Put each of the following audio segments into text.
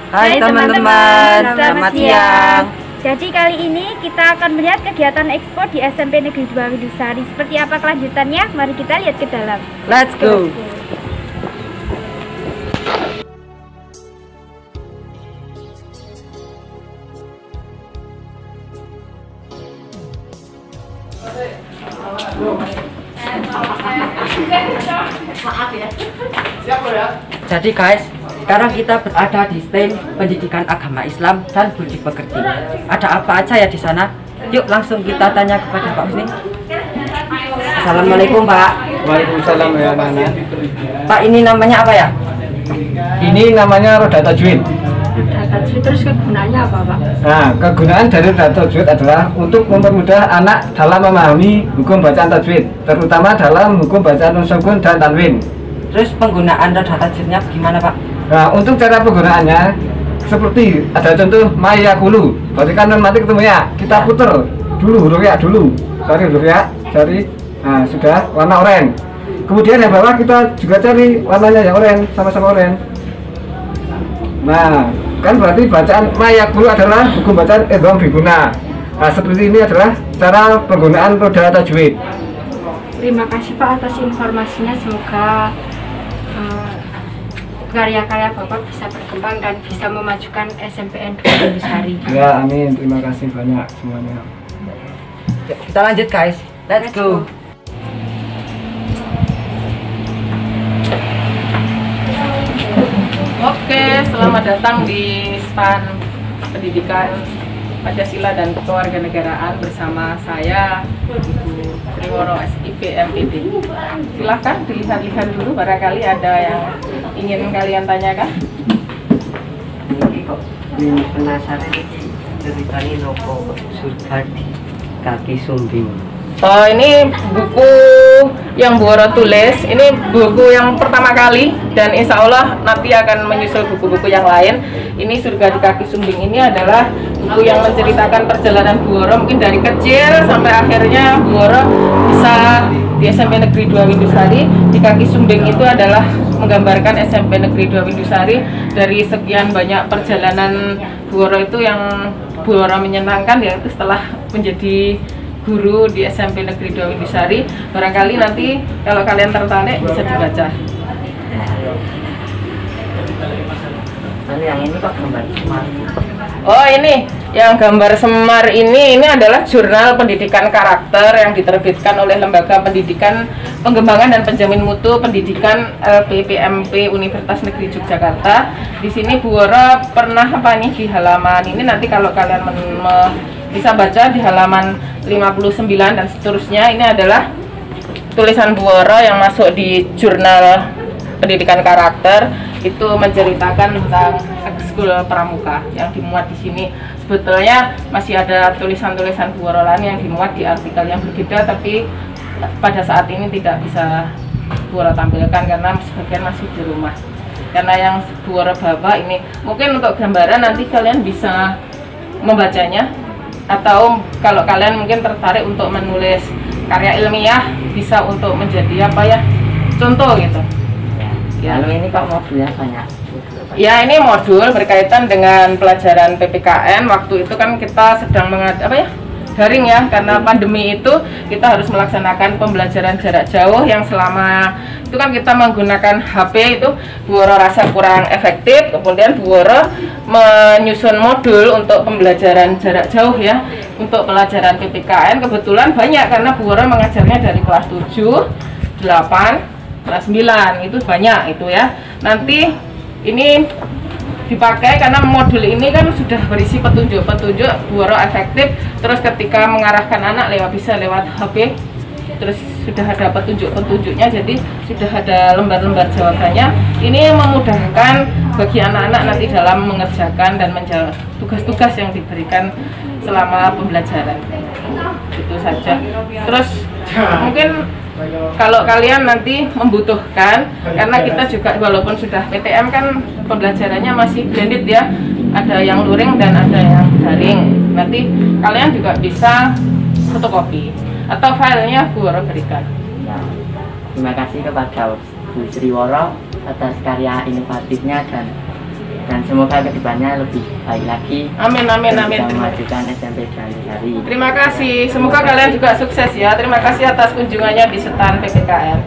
Hai teman-teman, selamat siang. Jadi kali ini kita akan melihat kegiatan Expo di SMP Negeri 2 Windusari. Seperti apa kelanjutannya? Mari kita lihat ke dalam. Let's go. Jadi guys, sekarang kita berada di stand pendidikan agama Islam dan budi pekerti. Ada apa aja ya di sana? Yuk langsung kita tanya kepada Pak Husni. Assalamualaikum Pak. Waalaikumsalam ya Nana. Pak, ini namanya apa ya? Ini namanya roda tajwid. Roda tajwid, terus kegunaannya apa Pak? Nah, kegunaan dari roda tajwid adalah untuk mempermudah anak dalam memahami hukum bacaan tajwid, terutama dalam hukum bacaan nun sukun dan tanwin. Terus penggunaan roda tajwidnya gimana Pak? Nah, untuk cara penggunaannya seperti ada contoh mayakulu. Berarti kan nun mati ketemu ya. Kita puter dulu huruf ya dulu. Cari huruf ya, cari. Nah, sudah warna oranye. Kemudian yang bawah kita juga cari warnanya yang oranye, sama-sama oranye. Nah, kan berarti bacaan mayakulu adalah hukum bacaan idgham biguna. Nah, seperti ini adalah cara penggunaan roda tajwid. Terima kasih Pak atas informasinya. Semoga karya-karya Bapak bisa berkembang dan bisa memajukan SMPN 2 Windusari. Ya, amin. Terima kasih banyak semuanya. Kita lanjut guys. Let's go. Oke, selamat datang di stand pendidikan Pancasila dan Kewarganegaraan bersama saya Ibu Triworo SIP MPD. Silahkan dilihat-lihat dulu, barangkali ada yang ingin kalian tanyakan. Ini kok penasaran ceritanya nopo surga di kaki sumbing. Oh, ini buku yang Bu Woro tulis. Ini buku yang pertama kali dan insya Allah nanti akan menyusul buku-buku yang lain. Ini Surga di Kaki Sumbing ini adalah buku yang menceritakan perjalanan Bu Woro mungkin dari kecil sampai akhirnya Bu Woro bisa di SMP Negeri 2 Windusari. Di Kaki Sumbing itu adalah menggambarkan SMP Negeri 2 Windusari dari sekian banyak perjalanan Bu Woro itu yang Bu Woro menyenangkan, yaitu setelah menjadi guru di SMP Negeri 2 Windusari. Barangkali nanti kalau kalian tertarik bisa dibaca. Lalu yang ini Pak gambar semar. Oh, ini yang gambar semar ini adalah jurnal pendidikan karakter yang diterbitkan oleh Lembaga Pendidikan Pengembangan dan Penjamin Mutu Pendidikan LPPMP Universitas Negeri Yogyakarta. Di sini Bu Woro pernah apa nih di halaman ini, nanti kalau kalian bisa baca di halaman 59 dan seterusnya. Ini adalah tulisan Bu Woro yang masuk di jurnal pendidikan karakter, itu menceritakan tentang ekskul pramuka yang dimuat di sini. Sebetulnya masih ada tulisan-tulisan Bu Woro lain yang dimuat di artikel yang berbeda, tapi pada saat ini tidak bisa Bu Woro tampilkan karena sebagian masih di rumah. Karena yang Bu Woro bawa ini mungkin untuk gambaran, nanti kalian bisa membacanya. Atau kalau kalian mungkin tertarik untuk menulis karya ilmiah, bisa untuk menjadi apa ya, contoh gitu ya. Lalu ini Pak modulnya banyak. Ya, ini modul berkaitan dengan pelajaran PPKN. Waktu itu kan kita sedang daring ya, karena pandemi itu kita harus melaksanakan pembelajaran jarak jauh yang selama itu kan kita menggunakan HP. Itu Bu Woro rasa kurang efektif, kemudian Bu Woro menyusun modul untuk pembelajaran jarak jauh ya, untuk pelajaran PPKN. Kebetulan banyak karena Bu Woro mengajarnya dari kelas 7, 8, kelas 9, itu banyak itu ya. Nanti ini dipakai karena modul ini kan sudah berisi petunjuk-petunjuk. Bu Woro efektif, terus ketika mengarahkan anak bisa lewat HP, terus sudah ada petunjuk-petunjuknya, jadi sudah ada lembar-lembar jawabannya. Ini memudahkan bagi anak-anak nanti dalam mengerjakan dan menjawab tugas-tugas yang diberikan selama pembelajaran. Itu saja. Terus mungkin kalau kalian nanti membutuhkan, karena kita juga walaupun sudah PTM kan pembelajarannya masih blended ya, ada yang luring dan ada yang daring. Nanti kalian juga bisa fotokopi atau filenya Bu Woro berikan. Terima kasih kepada Bu Triworo atas karya inovatifnya dan dan semoga kedepannya lebih baik lagi. Amin, amin, dan amin. bisa Terima memajukan SMP Dalisari. Terima kasih. Semoga kalian juga sukses ya. Terima kasih atas kunjungannya di stand PPKN.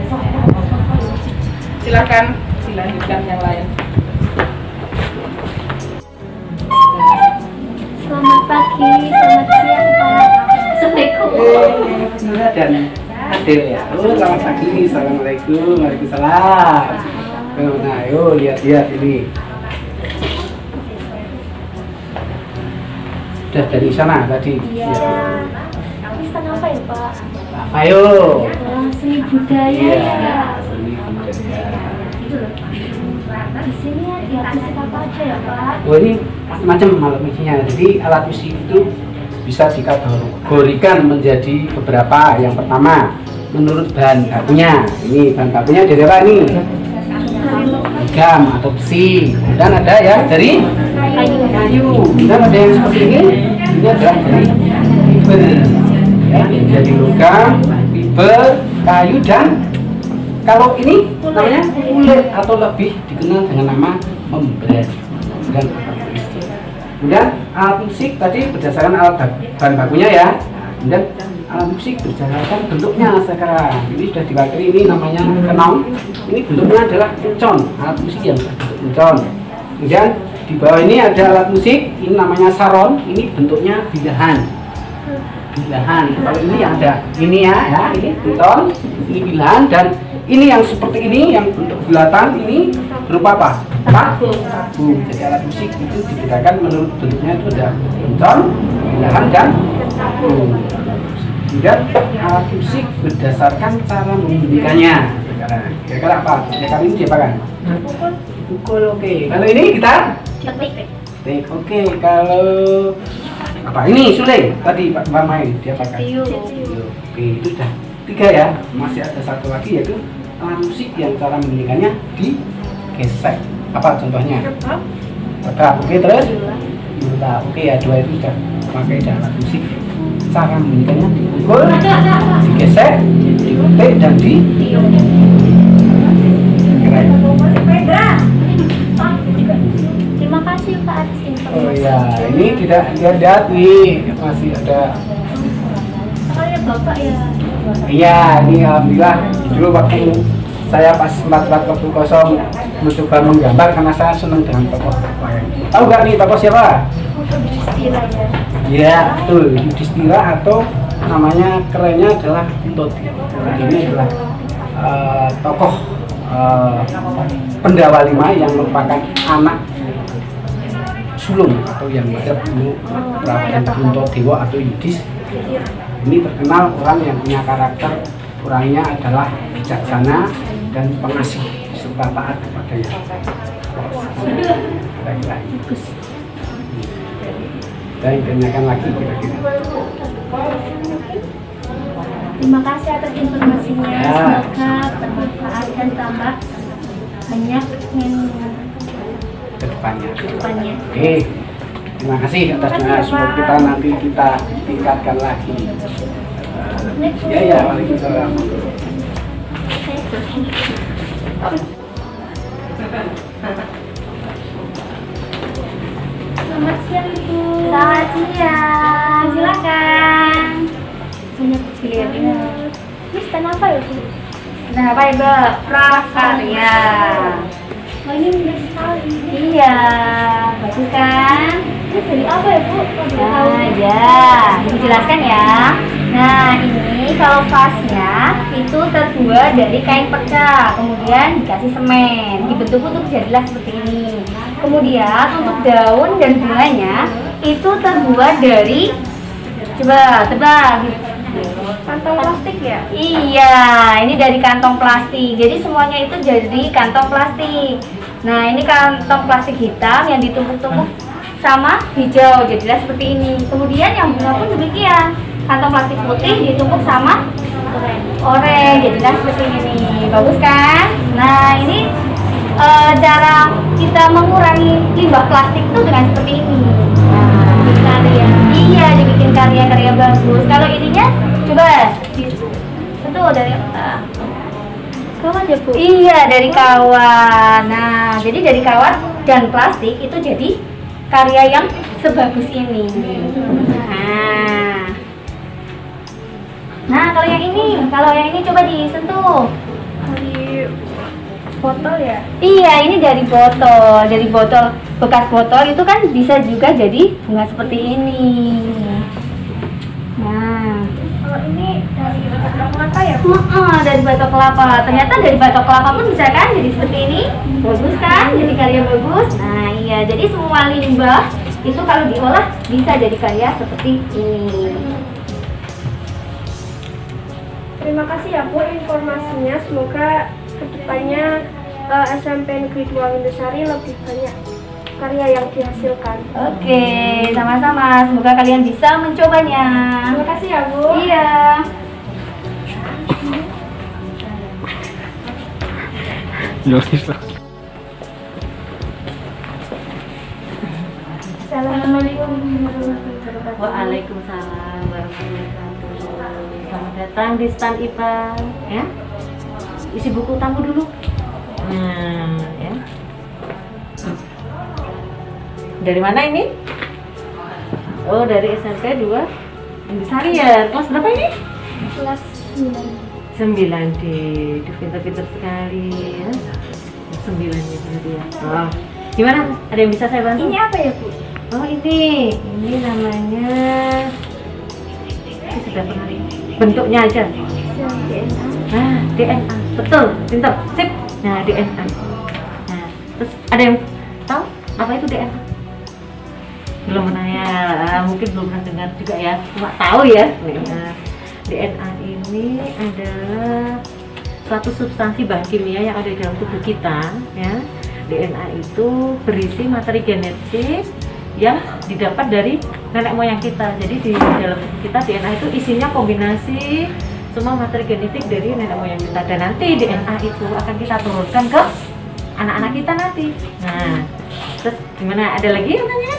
Silakan dilanjutkan yang lain. Selamat pagi, selamat siang Pak. Assalamualaikum. Nura dan Adil ya. Oh, selamat pagi. Assalamualaikum. Waalaikumsalam. Nah, yuk lihat-lihat ini. Sudah dari sana tadi. Iya. Ini stand apa ya Pak? Ayo. Wah, seni budaya Iya, ya. seni budaya. Di sini ada musik apa aja ya Pak? Oh, ini macam-macam alat musiknya. Jadi alat musik itu bisa dikategorikan menjadi beberapa. Yang pertama, menurut bahan bakunya. Ini bahan bakunya dari apa nih? Gam atau besi. Dan ada ya dari kayu. Dan ada yang seperti ini. Ini adalah dari fiber. Ya, jadi logam, fiber, kayu dan kalau ini namanya kulit atau lebih dikenal dengan nama membran. Dan kemudian alat musik tadi berdasarkan alat bahan bakunya ya. Kemudian alat musik berdasarkan bentuknya sekarang. Ini sudah diwakili, ini namanya kenong. Ini bentuknya adalah encon, alat musik yang berbentuk encon. Kemudian di bawah ini ada alat musik, ini namanya saron. Ini bentuknya bilahan. Bilahan. Kalau ini ada ini ya, ini encon, ini bilahan dan ini yang seperti ini, yang bentuk bulatan ini berupa apa? Paku. Jadi alat musik itu dibedakan menurut bentuknya itu ada encon, bilahan dan paku. Kemudian alat musik berdasarkan cara membunyikannya. Kira-kira apa? Kira-kira ini diapakan? Pukul, oke. Kalau ini kita? Ketik, oke. Kalau apa ini suling? Tadi Pak main diapakan? Tiup. Oke, itu sudah 3 ya. Masih ada satu lagi yaitu alat musik yang cara membunyikannya digesek. Apa contohnya? Rekap, oke terus? Biola, oke ya 2 itu sudah pakai alat musik. Cara membunyikannya dipukul, digesek, diketik dan ditiup. Keren. Terima kasih Pak atas informasi. Oh ya, ini tidak lihat nih masih ada. Soalnya Bapak ya. Iya, ini alhamdulillah dulu waktu saya pas waktu kosong mencoba menggambar karena saya senang dengan tokoh. Tahu nggak nih tokoh siapa? Istilah ya. Ya, betul. Yudhistira atau namanya kerennya adalah Untodi. Ini adalah tokoh Pendawa Lima yang merupakan anak sulung atau yang ada dulu Prabu Puntadewa atau Yudhis. Ini terkenal orang yang punya karakter, orangnya adalah bijaksana dan pengasih serta taat kepada yang bagus. Dan ditanyakan lagi kira-kira. Terima kasih atas informasinya. Ya. Semoga bermanfaat dan tambah banyak yang Ke depannya. depannya. Oke, terima kasih atas doa. Semoga kita nanti kita tingkatkan lagi. Ya, waalaikumsalam. Selamat siang Ibu. Selamat siang. Silakan. Banyak pilihan. Ini stand apa ya Bu? Nah, apa Ibu? Prakarya. Oh ini indah sekali. Iya, bagus kan? Ini dari apa ya Bu? Nah, ya, dijelaskan ya. Nah, ini kalau vasnya itu terbuat dari kain perca, kemudian dikasih semen, dibentuk jadilah seperti ini. Kemudian untuk daun dan bunganya itu terbuat dari, coba tebak. Kantong plastik ya? Iya, ini dari kantong plastik. Jadi semuanya itu jadi kantong plastik. Nah, ini kantong plastik hitam yang ditumpuk-tumpuk sama hijau, jadilah seperti ini. Kemudian yang bunga pun demikian. Kantong plastik putih ditumpuk sama oranye, jadilah seperti ini. Bagus kan? Nah, ini cara kita mengurangi limbah plastik itu dengan seperti ini. Nah, karya. Iya, dibikin karya-karya bagus. Kalau ininya coba itu dari Kawan ya Bu? Iya, dari kawan. Nah, jadi dari kawan dan plastik itu jadi karya yang sebagus ini. Nah, kalau yang ini coba disentuh. Dari botol ya? Iya, ini dari botol bekas botol itu kan bisa juga jadi bunga seperti ini. Nah, Kalau ini dari batok kelapa ya Bu? dari batok kelapa. Ternyata dari batok kelapa pun bisa kan jadi seperti ini. Bagus kan? Jadi karya bagus. Nah, iya. Jadi semua limbah itu kalau diolah bisa jadi karya seperti ini. Terima kasih ya Bu informasinya. Semoga kedepannya SMP Negeri 2 Windusari lebih banyak karya yang dihasilkan. Oke, sama-sama. Semoga kalian bisa mencobanya. Terima kasih ya Bu. Iya. Assalamualaikum warahmatullahi wabarakatuh. Waalaikumsalam warahmatullahi wabarakatuh. Selamat datang di stand IPA, ya. Isi buku tamu dulu. Nah, ya. Dari mana ini? Oh, dari SMP 2 Windusari ya. Kelas berapa ini? Kelas 9 D. Duh, pintar-pintar sekali ya. 9 ya berarti ya. Oh. Gimana? Ada yang bisa saya bantu? Ini apa ya Bu? Oh, ini namanya sudah pernah bentuknya aja. DNA. Nah, DNA. Betul, pintar. Sip. Nah, DNA. Nah, terus ada yang tahu apa itu DNA? Belum pernah ya, mungkin belum pernah dengar juga ya. Cuma tahu ya. Nah, DNA ini adalah suatu substansi bahan kimia yang ada di dalam tubuh kita, ya. DNA itu berisi materi genetik yang didapat dari nenek moyang kita. Jadi di dalam kita DNA itu isinya kombinasi semua materi genetik dari nenek moyang kita, dan nanti DNA itu akan kita turunkan ke anak-anak kita nanti. Nah, terus gimana? Ada lagi yang tanya?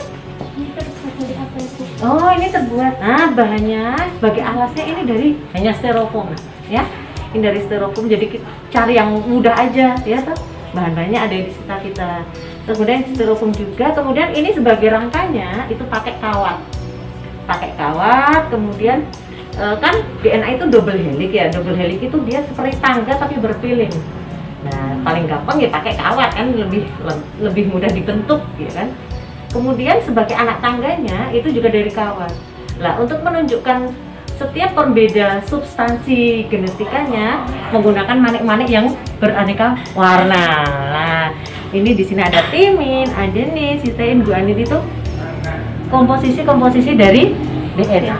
Ini terbuat dari apa ya Bu? Oh, ini terbuat. Nah, bahannya sebagai alasnya ini dari hanya styrofoam, ya. Ini dari styrofoam. Jadi kita cari yang mudah aja, ya toh. Bahan-bahannya ada di sekitar kita. Kemudian styrofoam juga. Kemudian ini sebagai rangkanya itu pakai kawat. Kemudian kan DNA itu double helix ya. Double helix itu dia seperti tangga tapi berpiling. Nah, paling gampang ya pakai kawat kan, lebih mudah dibentuk, ya kan. Kemudian sebagai anak tangganya itu juga dari kawat. Nah, untuk menunjukkan setiap pembeda substansi genetikanya menggunakan manik-manik yang beraneka warna. Nah, ini di sini ada timin, adenin, sistein, guanin itu komposisi dari DNA.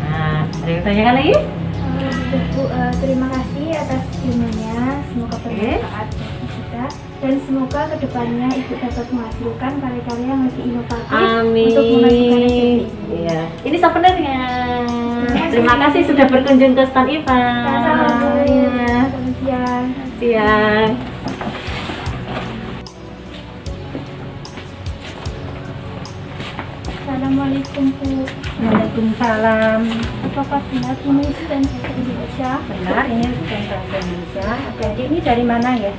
Nah, ada yang tanyakan lagi? Bu, terima kasih atas ilmunya. Semoga bermanfaat bagi kita dan semoga kedepannya Ibu dapat menghasilkan karya-karya yang lebih inovatif untuk memajukan SMP ini. Iya. Ini souvenirnya. Terima kasih sudah berkunjung ke stand IPA. Sama-sama Bu. Iya. Selamat siang. Siang. Assalamualaikum Bu. Waalaikumsalam. Apakah benar ini stand bahasa Indonesia? Benar, ini stand bahasa Indonesia. Jadi ini dari mana ya?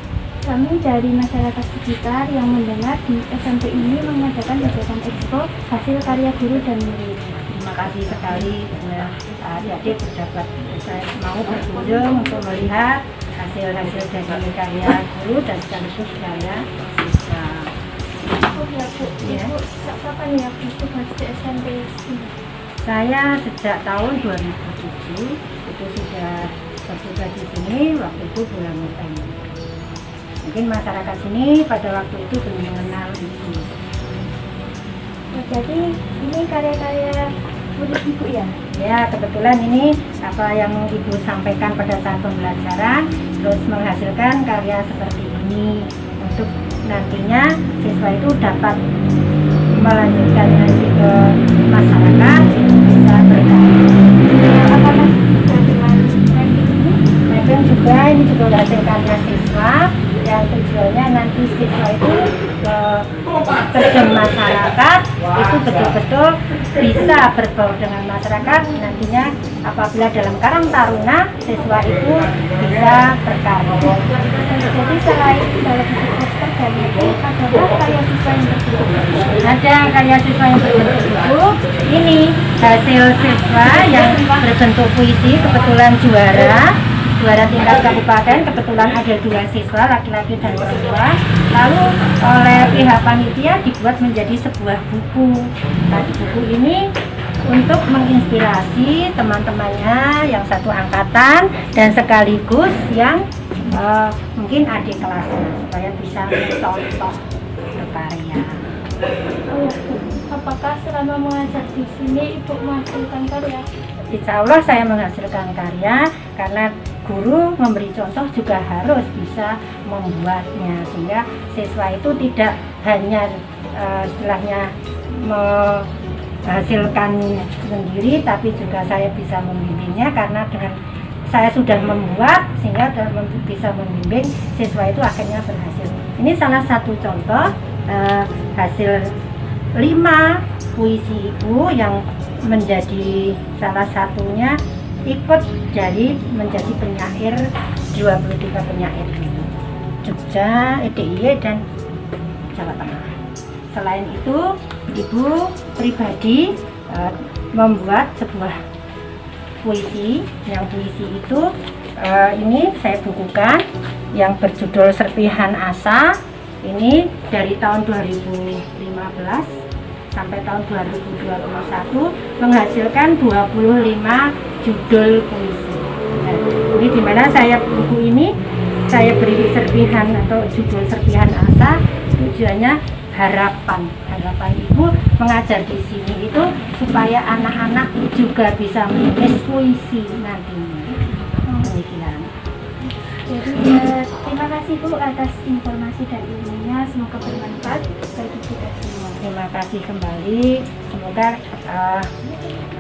Kami dari masyarakat sekitar yang mendengar di SMP ini mengadakan kegiatan ekspo hasil karya guru dan murid. Terima kasih sekali karena adik-adik dapat saya mau berkunjung untuk melihat hasil-hasil dari karya guru dan sekaligus karya siswa. Oh ya Bu, Ya. Ibu sejak kapan ya Bu tugas di SMP ini? Saya sejak tahun 2007 itu sudah bertugas di sini, waktu itu bulan November. Mungkin masyarakat sini pada waktu itu belum mengenal itu. Oh, jadi ini karya-karya murid Ibu ya? Ya, kebetulan ini apa yang Ibu sampaikan pada saat pembelajaran, terus menghasilkan karya seperti ini untuk nantinya siswa itu dapat melanjutkan nanti ke masyarakat, bisa berkarya. Apakah sudah dengan ranking ini? Mapping juga, ini juga hasil karya siswa yang tujuannya nanti siswa itu ke terjun masyarakat itu itu betul-betul bisa berbaur dengan masyarakat. Nantinya apabila dalam Karang Taruna, siswa itu bisa berkarya. Jadi selain dalam bentuk poster dan itu, ada karya siswa yang berbentuk Ada karya siswa yang berbentuk buku. Ini hasil siswa yang berbentuk puisi, kebetulan juara tingkat kabupaten, kebetulan ada 2 siswa, laki-laki dan perempuan. Lalu oleh pihak panitia dibuat menjadi sebuah buku. Nah, di buku ini untuk menginspirasi teman-temannya yang satu angkatan dan sekaligus yang mungkin adik kelasnya supaya bisa mencontoh berkarya. Apakah selama mengajar di sini Ibu menghasilkan karya? Insya Allah saya menghasilkan karya karena guru memberi contoh juga harus bisa membuatnya sehingga siswa itu tidak hanya istilahnya menghasilkan sendiri tapi juga saya bisa membimbingnya karena dengan saya sudah membuat sehingga bisa membimbing siswa itu akhirnya berhasil. Ini salah satu contoh hasil 5 puisi ibu yang menjadi salah satunya ikut dari menjadi penyair 23 penyair Jogja, DIY dan Jawa Tengah. Selain itu, ibu pribadi membuat sebuah puisi, yang puisi itu ini saya bukukan yang berjudul Serpihan Asa. Ini dari tahun 2015 sampai tahun 2021 menghasilkan 25 judul puisi. Nah, ini dimana buku ini saya beri serpihan atau judul Serpihan Asa, tujuannya harapan ibu mengajar di sini itu supaya anak-anak juga bisa menulis puisi nantinya. Demikian. Jadi terima kasih Bu atas informasi dan ilmunya, semoga bermanfaat bagi kita semua. Terima kasih kembali, semoga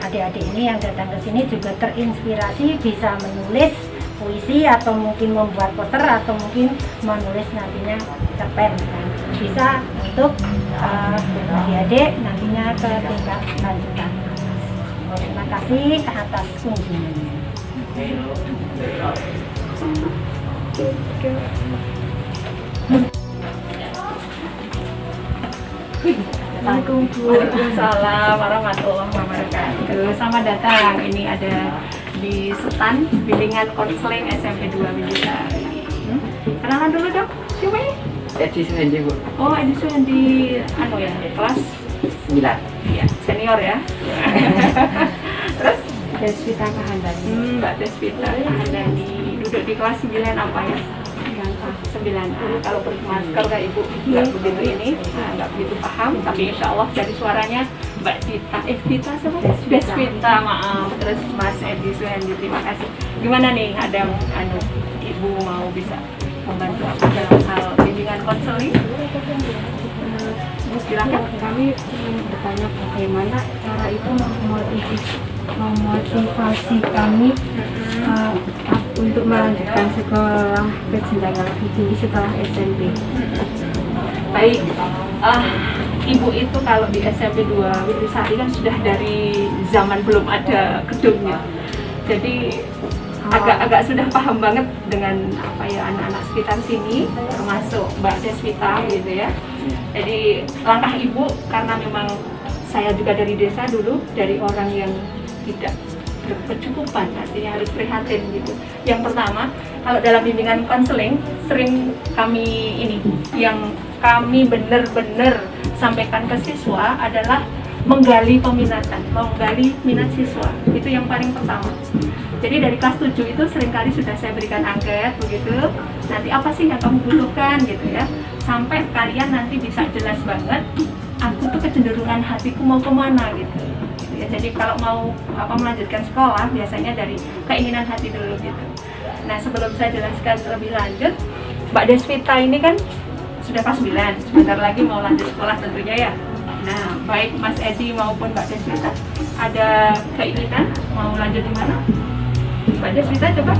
adik-adik ini yang datang ke sini juga terinspirasi bisa menulis puisi atau mungkin membuat poster atau mungkin menulis nantinya cerpen kan. Bisa untuk adik-adik nantinya ke tingkat lanjutan. Terima kasih atas kunjungannya. Waalaikumsalam warahmatullahi wabarakatuh. Selamat datang. Ini ada di stand bimbingan konseling SMP 2 Bidisari. Kenalan dulu dong. Siapa ini? Edi Suhendi, Bu. Oh, Edi Suhendi kelas 9. Iya, senior ya. Terus Deswita Kahandani. Mbak Deswita Kahandani duduk di kelas 9 apa ya? 9. Kalau pakai masker kayak ibu nggak begitu ini, nggak begitu paham. Tapi insya Allah dari suaranya Mbak Dita siapa? Deswita, maaf. Terus Mas Edi Suhendi, terima kasih. Gimana nih ada ibu mau bisa membantu aku dalam hal bimbingan konseling? Silakan. Kami ingin bertanya bagaimana cara itu memotivasi kami untuk melanjutkan sekolah berjenjang lebih tinggi setelah SMP. Baik, ibu itu kalau di SMP 2 Witisari kan sudah dari zaman belum ada gedungnya, jadi agak sudah paham banget dengan apa ya anak-anak sekitar sini, termasuk Mbak Deswita gitu ya. Jadi langkah ibu karena memang saya juga dari desa dulu, dari orang yang tidak berkecukupan, artinya harus prihatin gitu. Yang pertama, kalau dalam bimbingan konseling sering kami yang kami benar-benar sampaikan ke siswa adalah menggali peminatan, menggali minat siswa. Itu yang paling pertama. Jadi dari kelas 7 itu seringkali sudah saya berikan angket begitu. Nanti apa sih yang kamu butuhkan gitu ya. Sampai kalian nanti bisa jelas banget aku tuh kecenderungan hatiku mau kemana gitu. Ya, jadi kalau mau melanjutkan sekolah biasanya dari keinginan hati dulu gitu. Nah, sebelum saya jelaskan lebih lanjut, Mbak Deswita ini kan sudah kelas 9, sebentar lagi mau lanjut sekolah tentunya ya. Nah, baik Mas Edi maupun Mbak Deswita ada keinginan mau lanjut di mana? Mbak Deswita coba.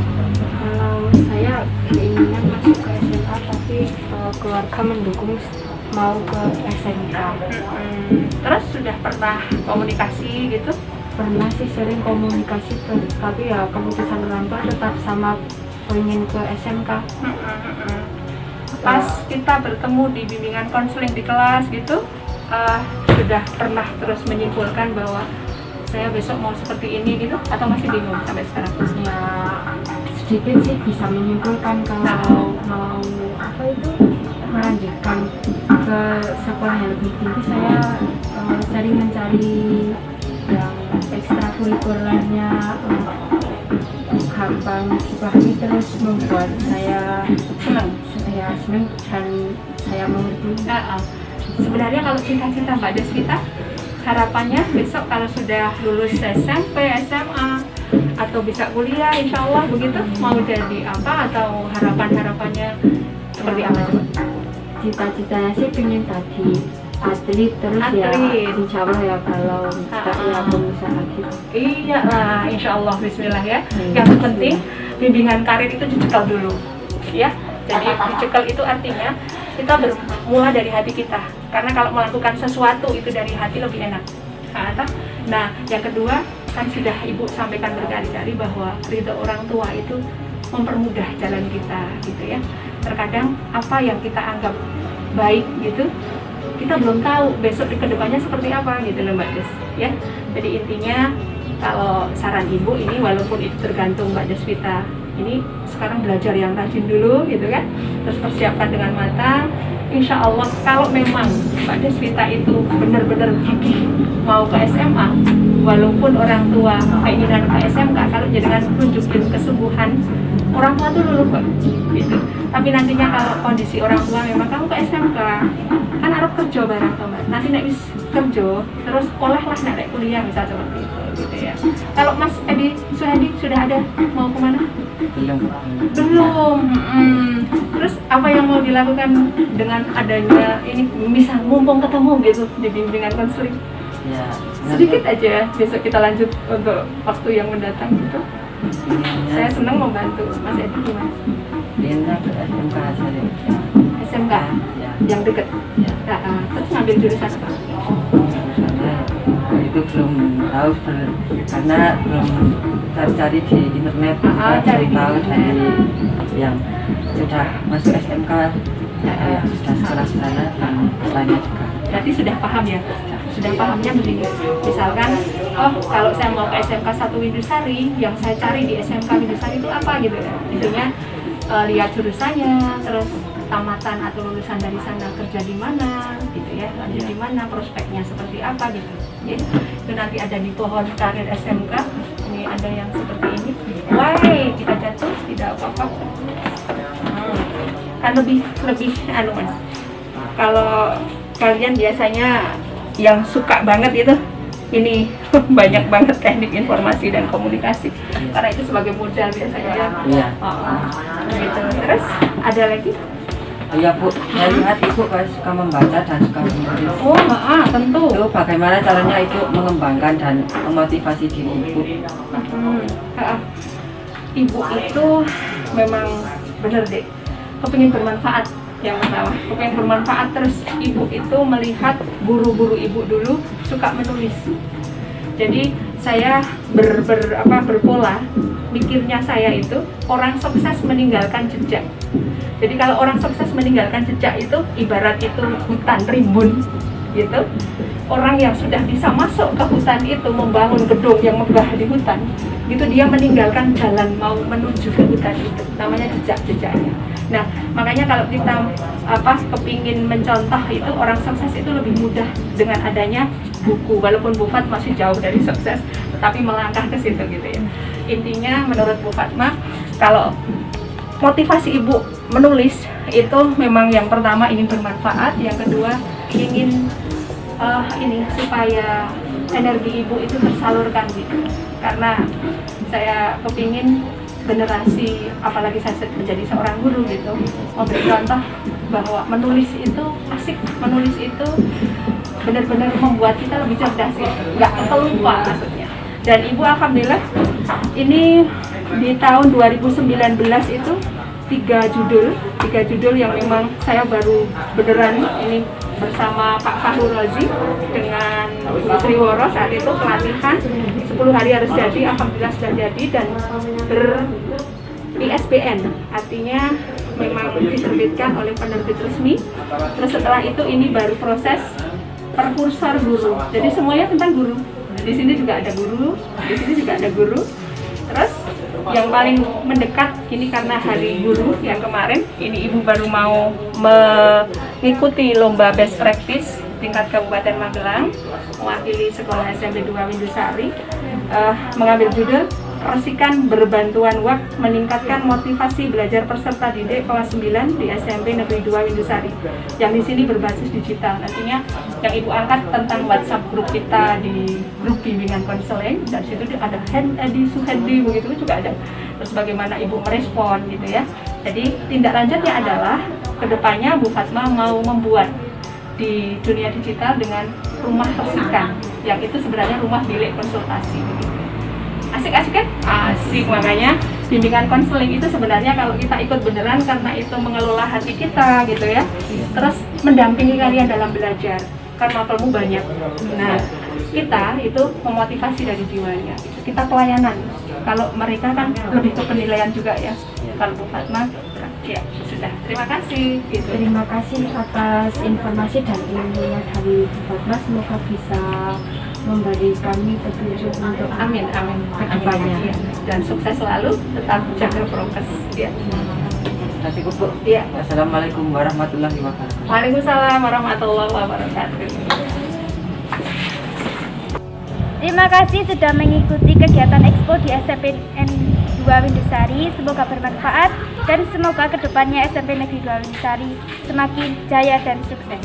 Kalau saya keinginan masuk ke SMA tapi keluarga mendukung mau ke SMK. Terus sudah pernah komunikasi gitu? Pernah sih sering komunikasi, tapi ya keputusan orang tua tetap sama pengen ke SMK. Pas kita bertemu di bimbingan konseling di kelas gitu, sudah pernah terus menyimpulkan bahwa saya besok mau seperti ini gitu, atau masih bingung sampai sekarang? Ya sedikit sih bisa menyimpulkan kalau mau apa itu melanjutkan ke sekolah yang lebih tinggi. Saya sering mencari yang ekstrakurikulernya gampang dipahami, terus membuat saya senang dan saya mengerti. Sebenarnya kalau cita-cita Mbak Desvita, harapannya besok kalau sudah lulus SMP, SMA, atau bisa kuliah, insya Allah begitu, mau jadi apa, atau harapan-harapannya seperti apa coba? Cita-citanya sih pengen tadi atlet, terus ya insya Allah ya kalau tak ya bisa atlet. Iya lah, insya Allah, bismillah ya. Yang penting bimbingan karir itu dicekal dulu ya. Jadi dicekal itu artinya kita bermula dari hati kita, karena kalau melakukan sesuatu itu dari hati lebih enak. Nah, yang kedua kan sudah Ibu sampaikan berkali-kali bahwa ridho orang tua itu mempermudah jalan kita gitu ya. Terkadang apa yang kita anggap baik gitu, kita belum tahu besok di kedepannya seperti apa gitu loh Mbak Des ya. Jadi intinya kalau saran Ibu ini, walaupun itu tergantung Mbak Desvita, ini sekarang belajar yang rajin dulu gitu kan, terus persiapkan dengan matang. Insya Allah kalau memang Mbak Desvita itu benar-benar gigih mau ke SMA, walaupun orang tua keinginan ke SMK, kalau jangan tunjukin kesungguhan, orang tua tuh luluh kok gitu. Tapi nantinya kalau kondisi orang tua memang kamu ke SMK, kan harus kerja bareng teman, nanti nek wis kerja terus olehlah nek kuliah bisa seperti itu gitu ya. Kalau Mas Edi Suhadi sudah ada mau kemana? Belum. Terus apa yang mau dilakukan dengan adanya ini, bisa mumpung ketemu gitu di bimbingan konseling? Ya, sedikit aja, besok kita lanjut untuk waktu yang mendatang gitu. Saya senang membantu. Mas Edi gimana? Dia ke SMK saja. SMK Ya. yang dekat. Ya. Terus ngambil jurusan apa? Itu belum tahu karena belum cari-cari di internet, cari di tahu internet. dari yang sudah masuk SMK, sudah sekolah sana dan lainnya juga. Berarti sudah paham ya? Sudah pahamnya begini, misalkan, oh kalau saya mau ke SMK 1 Windusari, yang saya cari di SMK Windusari itu apa gitu ya. Intinya lihat jurusannya, terus tamatan atau lulusan dari sana kerja di mana gitu ya, lanjut di mana, prospeknya seperti apa gitu ya. Itu nanti ada di pohon karir SMK. Ini ada yang seperti ini, wah kita jatuh tidak apa-apa. Kan lebih anu Mas, kalau kalian biasanya yang suka banget itu ini banyak banget teknik informasi dan komunikasi, karena itu sebagai modal biasanya ya. Iya. Gitu. Terus ada lagi? Iya Bu, saya lihat Ibu suka membaca dan suka menulis. Oh, tentu. Itu bagaimana caranya Ibu mengembangkan dan memotivasi diri Ibu? Ibu itu memang bener deh, kepingin bermanfaat. Yang pertama, kepingin bermanfaat. Terus Ibu itu melihat guru-guru Ibu dulu suka menulis. Jadi saya berpola mikirnya saya itu orang sukses meninggalkan jejak. Jadi kalau orang sukses meninggalkan jejak itu ibarat itu hutan rimbun gitu. Orang yang sudah bisa masuk ke hutan itu, membangun gedung yang megah di hutan, gitu dia meninggalkan jalan mau menuju ke hutan itu, namanya jejak-jejaknya. Nah, makanya kalau kita kepingin mencontoh itu orang sukses itu lebih mudah dengan adanya buku, walaupun Bu Fat masih jauh dari sukses, tetapi melangkah ke situ gitu ya. Intinya menurut Bu Fatma, kalau motivasi Ibu menulis itu memang yang pertama ingin bermanfaat, yang kedua ingin supaya energi Ibu itu tersalurkan gitu. Karena saya kepingin generasi, apalagi saya menjadi seorang guru gitu, memberi contoh bahwa menulis itu asik, menulis itu benar-benar membuat kita lebih cerdas gitu, nggak kelupa maksudnya. Dan Ibu alhamdulillah ini di tahun 2019 itu 3 judul 3 judul yang memang saya baru beneran ini bersama Pak Fahru Rozi dengan Bu Triworo saat itu pelatihan 10 hari harus jadi, alhamdulillah sudah jadi dan ber-ISBN, artinya memang diterbitkan oleh penerbit resmi. Terus setelah itu ini baru proses perkursor guru, jadi semuanya tentang guru. Di sini juga ada guru, di sini juga ada guru. Terus yang paling mendekat ini karena hari guru yang kemarin, ini ibu baru mau mengikuti lomba best practice tingkat Kabupaten Magelang, mewakili sekolah SMP 2 Windusari, mengambil judul Persikan Berbantuan WAK Meningkatkan Motivasi Belajar Peserta Didik kelas 9 di SMP Negeri 2 Windusari, yang di sini berbasis digital. Nantinya yang ibu angkat tentang WhatsApp grup kita di grup bimbingan konseling, dan situ ada Hendi Suhendi begitu juga ada. Terus bagaimana ibu merespon gitu ya. Jadi tindak lanjutnya adalah kedepannya Bu Fatma mau membuat di dunia digital dengan rumah persikan, yang itu sebenarnya rumah bilik konsultasi begitu. Asik-asik kan? Asik, makanya bimbingan konseling itu sebenarnya kalau kita ikut beneran karena itu mengelola hati kita gitu ya. Terus mendampingi kalian dalam belajar, karena mapelmu banyak. Nah, kita itu memotivasi dari jiwanya. Kita pelayanan. Kalau mereka kan lebih ke penilaian juga ya. Kalau Bu Fatma, ya sudah. Terima kasih. Gitu. Terima kasih atas informasi dan ilmunya dari Bu Fatma. Semoga bisa memberi kami petunjuk untuk Amin, amin. kedepannya. Ya. Dan sukses selalu, tetap jaga prokes. Ya. Terima kasih Bu. Ya. Assalamualaikum warahmatullahi wabarakatuh. Waalaikumsalam warahmatullahi wabarakatuh. Terima kasih sudah mengikuti kegiatan Expo di SMPN 2 Windusari. Semoga bermanfaat dan semoga kedepannya SMP Negeri 2 Windusari semakin jaya dan sukses.